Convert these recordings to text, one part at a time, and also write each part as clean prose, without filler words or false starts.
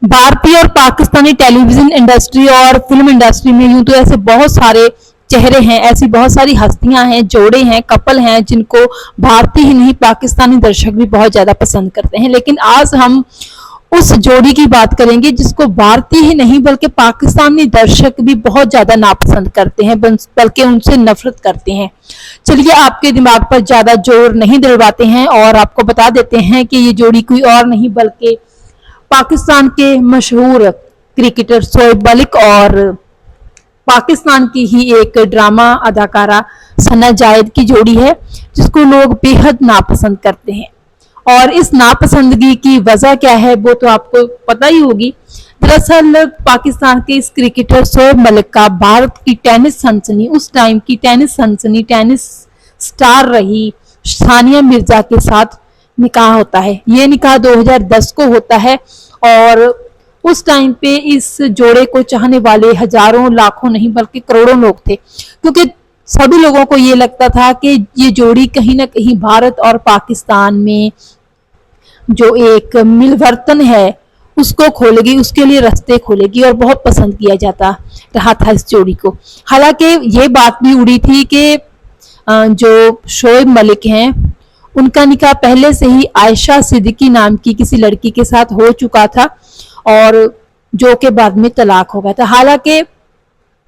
भारतीय और Pakistani television industry और फिल्म इंडस्ट्री में यूं तो ऐसे बहुत सारे चेहरे हैं, ऐसी बहुत सारी हस्तियां हैं, जोड़े हैं, कपल हैं जिनको भारतीय ही नहीं पाकिस्तानी दर्शक भी बहुत ज्यादा पसंद करते हैं। लेकिन आज हम उस जोड़ी की बात करेंगे जिसको भारतीय ही नहीं बल्कि पाकिस्तानी दर्शक भी बहुत ज्यादा नापसंद करते हैं, बल्कि उनसे नफरत करते हैं। चलिए आपके दिमाग पर ज्यादा जोर नहीं दिलवाते हैं और आपको बता देते हैं कि ये जोड़ी कोई और नहीं बल्कि पाकिस्तान के मशहूर क्रिकेटर शोएब मलिक और पाकिस्तान की ही एक ड्रामा अदाकारा सना जायद की जोड़ी है, जिसको लोग बेहद नापसंद करते हैं। और इस नापसंदगी की वजह क्या है वो तो आपको पता ही होगी। दरअसल पाकिस्तान के इस क्रिकेटर शोएब मलिक का भारत की टेनिस सनसनी, उस टाइम की टेनिस सनसनी, टेनिस स्टार रही सानिया मिर्जा के साथ निकाह होता है। ये निकाह 2010 को होता है और उस टाइम पे इस जोड़े को चाहने वाले हजारों लाखों नहीं बल्कि करोड़ों लोग थे, क्योंकि सभी लोगों को ये लगता था कि ये जोड़ी कहीं ना कहीं भारत और पाकिस्तान में जो एक मिलवर्तन है उसको खोलेगी, उसके लिए रास्ते खोलेगी और बहुत पसंद किया जाता रहा था इस जोड़ी को। हालांकि ये बात भी उड़ी थी कि जो शोएब मलिक हैं उनका निकाह पहले से ही आयशा सिद्दीकी नाम की किसी लड़की के साथ हो चुका था और जो के बाद में तलाक हो गया था। हालांकि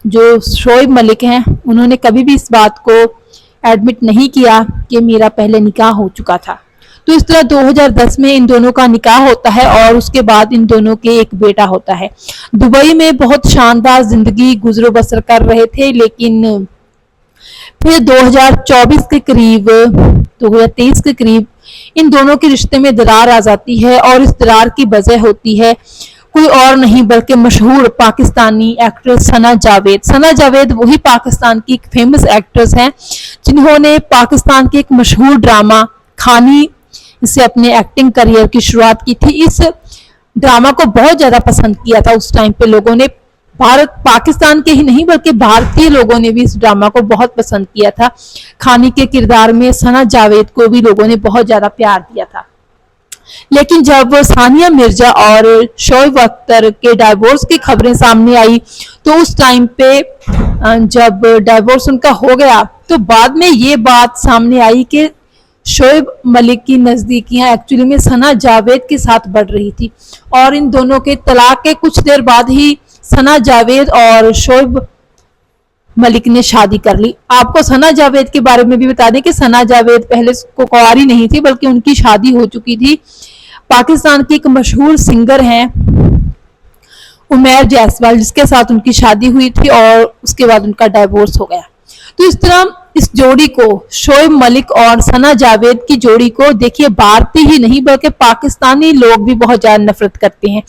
जो शोएब मलिक हैं उन्होंने कभी भी इस बात को एडमिट नहीं किया कि मेरा पहले निकाह हो चुका था। तो इस तरह 2010 में इन दोनों का निकाह होता है और उसके बाद इन दोनों के एक बेटा होता है। दुबई में बहुत शानदार जिंदगी गुजरो बसर कर रहे थे, लेकिन फिर 2024 के करीब 2023 के करीब इन दोनों के रिश्ते में दरार आ जाती है और इस दरार की वजह होती है कोई और नहीं बल्कि मशहूर पाकिस्तानी एक्ट्रेस सना जावेद। सना जावेद वही पाकिस्तान की एक फेमस एक्ट्रेस हैं जिन्होंने पाकिस्तान के एक मशहूर ड्रामा खानी से अपने एक्टिंग करियर की शुरुआत की थी। इस ड्रामा को बहुत ज्यादा पसंद किया था उस टाइम पे लोगों ने, भारत पाकिस्तान के ही नहीं बल्कि भारतीय लोगों ने भी इस ड्रामा को बहुत पसंद किया था। खानी के किरदार में सना जावेद को भी लोगों ने बहुत ज्यादा प्यार दिया था। लेकिन जब सानिया मिर्जा और शोएब अख्तर के डाइवोर्स की खबरें सामने आई तो उस टाइम पे जब डाइवोर्स उनका हो गया तो बाद में ये बात सामने आई कि शोएब मलिक की नजदीकियां एक्चुअली में सना जावेद के साथ बढ़ रही थी और इन दोनों के तलाक के कुछ देर बाद ही सना जावेद और शोएब मलिक ने शादी कर ली। आपको सना जावेद के बारे में भी बता दें कि सना जावेद पहले कुंवारी नहीं थी बल्कि उनकी शादी हो चुकी थी। पाकिस्तान की एक मशहूर सिंगर हैं उमैर जायसवाल, जिसके साथ उनकी शादी हुई थी और उसके बाद उनका डाइवोर्स हो गया। तो इस तरह इस जोड़ी को, शोएब मलिक और सना जावेद की जोड़ी को देखिए भारतीय ही नहीं बल्कि पाकिस्तानी लोग भी बहुत ज्यादा नफरत करते हैं।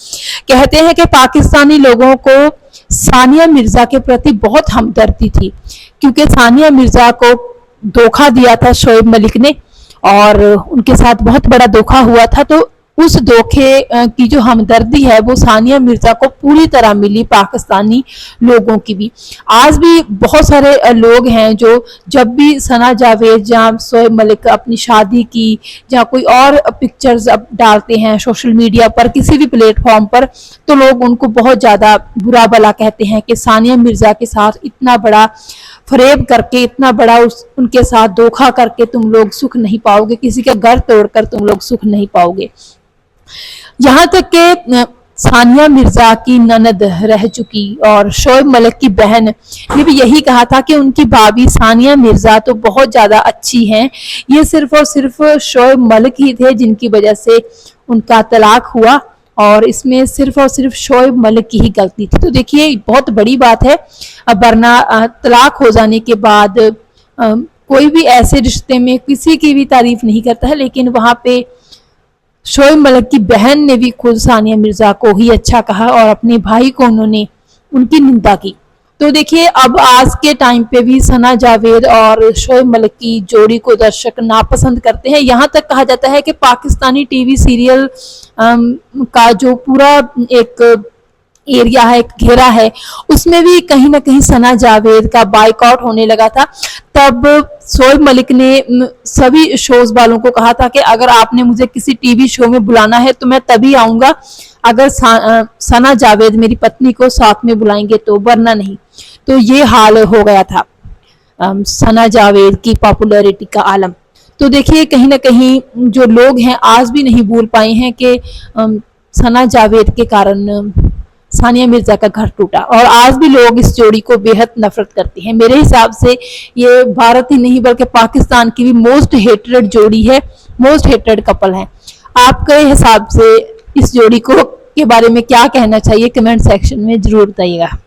कहते हैं कि पाकिस्तानी लोगों को सानिया मिर्जा के प्रति बहुत हमदर्दी थी क्योंकि सानिया मिर्जा को धोखा दिया था शोएब मलिक ने और उनके साथ बहुत बड़ा धोखा हुआ था। तो उस धोखे की जो हमदर्दी है वो सानिया मिर्जा को पूरी तरह मिली, पाकिस्तानी लोगों की भी। आज भी बहुत सारे लोग हैं जो जब भी सना जावेद या शोएब मलिक अपनी शादी की या कोई और पिक्चर्स अब डालते हैं सोशल मीडिया पर किसी भी प्लेटफॉर्म पर तो लोग उनको बहुत ज्यादा बुरा भला कहते हैं कि सानिया मिर्जा के साथ इतना बड़ा फरेब करके, इतना बड़ा उनके साथ धोखा करके तुम लोग सुख नहीं पाओगे, किसी का घर तोड़कर तुम लोग सुख नहीं पाओगे। यहाँ तक कि सानिया मिर्जा की ननद रह चुकी और शोएब मलिक की बहन ने भी यही कहा था कि उनकी भाभी सानिया मिर्जा तो बहुत ज्यादा अच्छी हैं, ये सिर्फ और सिर्फ शोएब मलिक ही थे जिनकी वजह से उनका तलाक हुआ और इसमें सिर्फ और सिर्फ शोएब मलिक की ही गलती थी। तो देखिए बहुत बड़ी बात है, वरना तलाक हो जाने के बाद कोई भी ऐसे रिश्ते में किसी की भी तारीफ नहीं करता है, लेकिन वहां पे शोएब मलिक की बहन ने भी खुद सानिया मिर्जा को ही अच्छा कहा और अपने भाई को उन्होंने उनकी निंदा की। तो देखिए अब आज के टाइम पे भी सना जावेद और शोएब मलिक की जोड़ी को दर्शक नापसंद करते हैं। यहाँ तक कहा जाता है कि पाकिस्तानी टीवी सीरियल का जो पूरा एक एरिया है, घेरा है, उसमें भी कहीं ना कहीं सना जावेद का बाइकआउट होने लगा था। तब शोएब मलिक ने सभी शोज वालों को कहा था कि अगर आपने मुझे किसी टीवी शो में बुलाना है तो मैं तभी आऊंगा अगर सना जावेद मेरी पत्नी को साथ में बुलाएंगे तो, वरना नहीं। तो ये हाल हो गया था सना जावेद की पॉपुलैरिटी का आलम। तो देखिए कहीं ना कहीं जो लोग हैं आज भी नहीं भूल पाए हैं कि सना जावेद के कारण सानिया मिर्जा का घर टूटा, और आज भी लोग इस जोड़ी को बेहद नफरत करते हैं। मेरे हिसाब से ये भारत ही नहीं बल्कि पाकिस्तान की भी मोस्ट हेटेड जोड़ी है, मोस्ट हेटेड कपल है। आपके हिसाब से इस जोड़ी को के बारे में क्या कहना चाहिए, कमेंट सेक्शन में जरूर बताइएगा।